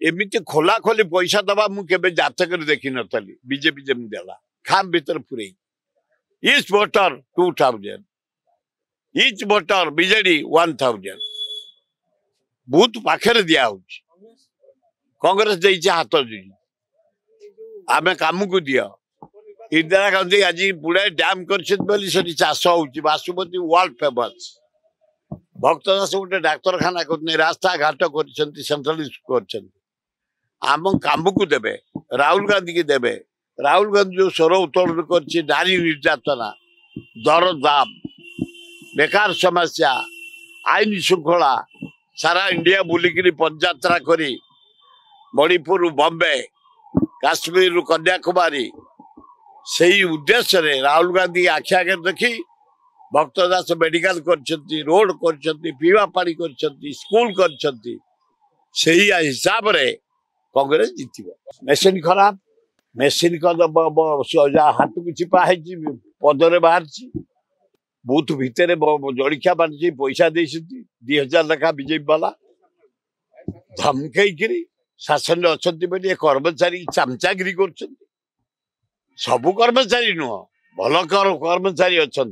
एमती खोला खोली पैसा दबा मुझे जातक देखी नी बीजेपी जमी देला खाम भीतर पूरे each voter 2000 each voter BJD 1000 booth पाखे दिया कांग्रेस दे हाथ जी आम कम को दियो इंदिरा गांधी आज बुढ़ाए डैम कर चाष हो बासुमती वर्ल्ड फेमस भक्तदास गोटे डाक्तरखाना कर रास्ता घाट कर सेंट्रल कर आम कम को देवे राहुल गांधी की देवे राहुल गांधी जो स्वर उत्तोलन कर नारी निर्यातना दर दाम बेकार समस्या आईन श्रृंखला सारा इंडिया बुलिकी पदयात्रा करी मणिपुर बॉम्बे काश्मीर कन्याकुमारी से उद्देश्य रे राहुल गांधी आखि आगे देखी भक्तदास मेडिकल कर रोड कर पीवा पानी कर स्कूल कर हिसाब रे कांग्रेस जीत मेसीन खराब मेसीन हाथ को चिपा पदरे बाहर बूथ भितर जड़िया बांधी पैसा दे 2000 लेखा बीजेपी वाला धमकई शासन अच्छा कर्मचारी चामचागिरी कर सबू कर्मचारी नुह भल कर्मचारी अच्छा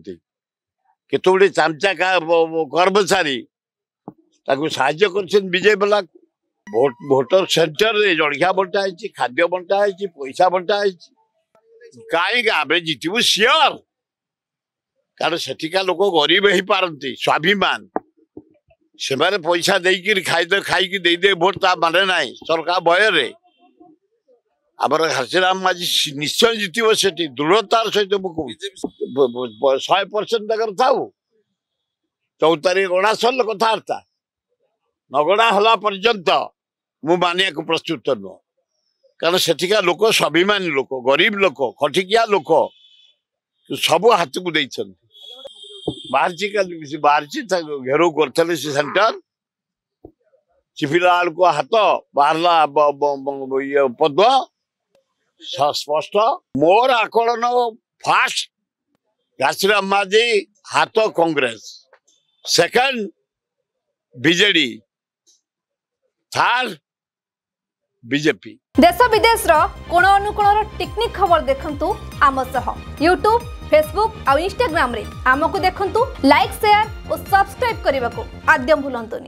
केत गुड़े चामचा कर्मचारी साहाय्य कर बीजेपी वाला भोटर सेंटर जड़िया बंटा खाद्य बंटा पैसा बंटा कहीं आम जीतबू सियोर कारण सेठिका लोक गरीब हो पारती स्वाभिमान से पैसा देकर खाई दे भोट ता माने ना सरकार भय आमर हर्षराम आज निश्चय जीतब से दृढ़तार सहित 100% तक था 4 तारीख गणा सरल कथबार्ता नगणा हला पर्यंत मु मानिया को प्रस्तुत नुह कारण सेठिका लोक स्वाभिमानी लोक गरीब लोक खटिकिया लोक सब हाथ को देते बाहर घेराव कर सेंटर चिफिला को हाथ बाहर ये पद स्पष्ट मोर आकलन फास्ट घासीराम माझी हाथ Congress second BJD third BJP देश विदेश कोण अनुकोण टेक्निक खबर देखंतु आम सह यूट्यूब फेसबुक और इंस्टाग्राम रे आमको देखंतु लाइक शेयर और सब्सक्राइब करने को आद्यम भूलंतुनि।